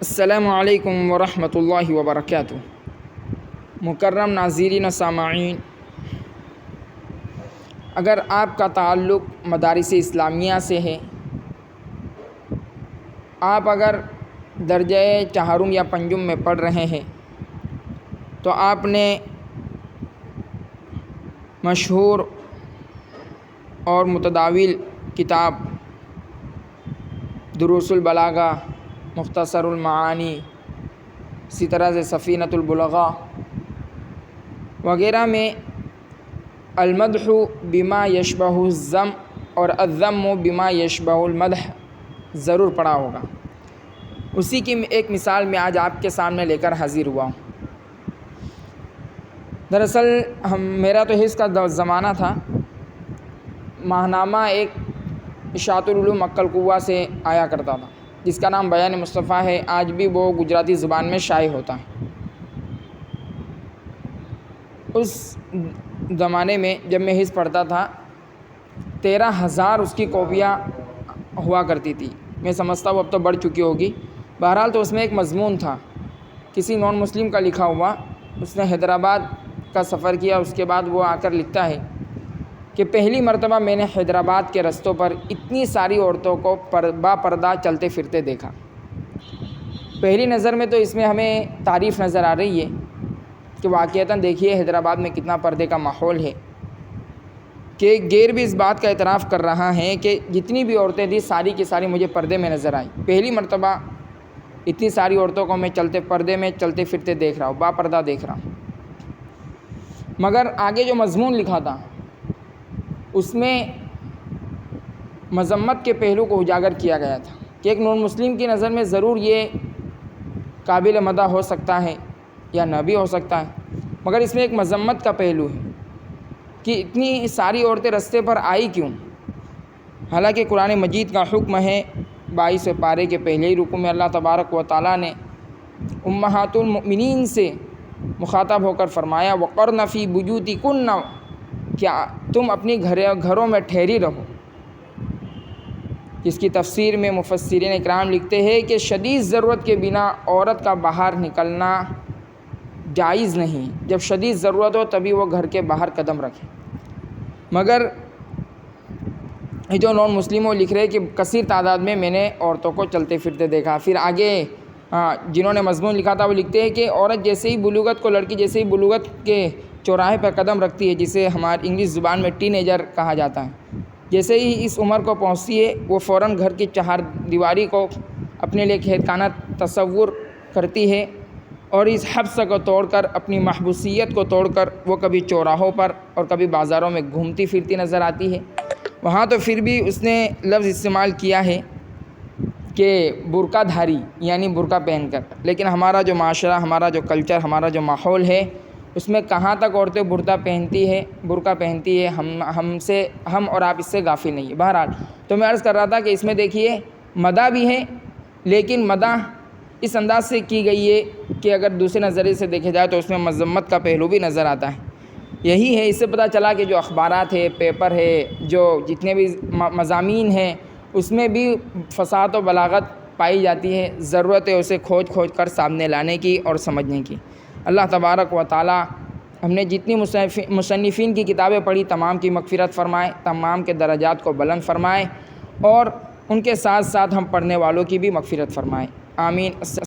السلام علیکم ورحمۃ اللہ وبرکاتہ۔ مکرم ناظرین و سامعین، اگر آپ کا تعلق مدارس اسلامیہ سے ہے، آپ اگر درجہ چہارم یا پنجم میں پڑھ رہے ہیں، تو آپ نے مشہور اور متداول کتاب دروس البلاغہ، مختصر المعانی، اسی طرح سے سفینۃ البلغاء وغیرہ میں المدح بما یشبہ الذم اور الذم بما یشبہ المدح ضرور پڑھا ہوگا۔ اسی کی ایک مثال میں آج آپ کے سامنے لے کر حاضر ہوا ہوں۔ دراصل میرا تو حفظ کا زمانہ تھا، ماہنامہ ایک اشاعت العلوم مکہ القوہ سے آیا کرتا تھا، جس کا نام بیان مصطفیٰ ہے۔ آج بھی وہ گجراتی زبان میں شائع ہوتا ہے۔ اس زمانے میں جب میں حفظ پڑھتا تھا، 13,000 اس کی کاپیاں ہوا کرتی تھی۔ میں سمجھتا ہوں اب تو بڑھ چکی ہوگی۔ بہرحال تو اس میں ایک مضمون تھا، کسی نان مسلم کا لکھا ہوا۔ اس نے حیدرآباد کا سفر کیا، اس کے بعد وہ آ کر لکھتا ہے کہ پہلی مرتبہ میں نے حیدرآباد کے رستوں پر اتنی ساری عورتوں کو با پردہ چلتے پھرتے دیکھا۔ پہلی نظر میں تو اس میں ہمیں تعریف نظر آ رہی ہے کہ واقعتاً دیکھیے حیدرآباد میں کتنا پردے کا ماحول ہے، کہ غیر بھی اس بات کا اعتراف کر رہا ہے کہ جتنی بھی عورتیں تھیں ساری کی ساری مجھے پردے میں نظر آئیں۔ پہلی مرتبہ اتنی ساری عورتوں کو میں پردے میں چلتے پھرتے دیکھ رہا ہوں، با پردہ دیکھ رہا ہوں۔ مگر آگے جو مضمون لکھا تھا اس میں مذمت کے پہلو کو اجاگر کیا گیا تھا کہ ایک نان مسلم کی نظر میں ضرور یہ قابل مدح ہو سکتا ہے یا نہ بھی ہو سکتا ہے، مگر اس میں ایک مذمت کا پہلو ہے کہ اتنی ساری عورتیں رستے پر آئی کیوں؟ حالانکہ قرآن مجید کا حکم ہے، 22 پارے کے پہلے ہی رکوع میں اللہ تبارک و تعالیٰ نے امہات المؤمنین سے مخاطب ہو کر فرمایا وقرن فی بیوتکن، کیا تم اپنی گھروں میں ٹھہری رہو۔ جس کی تفسیر میں مفسرین اکرام لکھتے ہیں کہ شدید ضرورت کے بنا عورت کا باہر نکلنا جائز نہیں، جب شدید ضرورت ہو تبھی وہ گھر کے باہر قدم رکھے۔ مگر جو نان مسلموں لکھ رہے کہ کثیر تعداد میں نے عورتوں کو چلتے پھرتے دیکھا۔ پھر آگے جنہوں نے مضمون لکھا تھا وہ لکھتے ہیں کہ عورت جیسے ہی بلوغت کو، لڑکی جیسے ہی بلوغت کے چوراہے پر قدم رکھتی ہے، جسے ہماری انگلش زبان میں ٹین ایجر کہا جاتا ہے، جیسے ہی اس عمر کو پہنچتی ہے وہ فوراً گھر کی چہار دیواری کو اپنے لیے قید خانہ تصور کرتی ہے، اور اس حبس کو توڑ کر، اپنی محبوسیت کو توڑ کر وہ کبھی چوراہوں پر اور کبھی بازاروں میں گھومتی پھرتی نظر آتی ہے۔ وہاں تو پھر بھی اس نے لفظ استعمال کیا ہے کہ برقع دھاری، یعنی برقع پہن کر، لیکن ہمارا جو معاشرہ، ہمارا جو کلچر، ہمارا جو ماحول ہے، اس میں کہاں تک عورتیں برقع پہنتی ہے، ہم اور آپ اس سے غافل نہیں ہیں۔ بہرحال تو میں عرض کر رہا تھا کہ اس میں دیکھیے مدح بھی ہے، لیکن مدح اس انداز سے کی گئی ہے کہ اگر دوسرے نظریے سے دیکھا جائے تو اس میں مذمت کا پہلو بھی نظر آتا ہے۔ یہی ہے، اس سے پتہ چلا کہ جو اخبارات ہے، پیپر ہے، جو جتنے بھی مضامین ہیں، اس میں بھی فصاحت و بلاغت پائی جاتی ہے۔ ضرورت ہے اسے کھوج کر سامنے لانے کی اور سمجھنے کی۔ اللہ تبارک و تعالی ہم نے جتنی مصنفین کی کتابیں پڑھی تمام کی مغفرت فرمائے، تمام کے درجات کو بلند فرمائے، اور ان کے ساتھ ساتھ ہم پڑھنے والوں کی بھی مغفرت فرمائے، آمین۔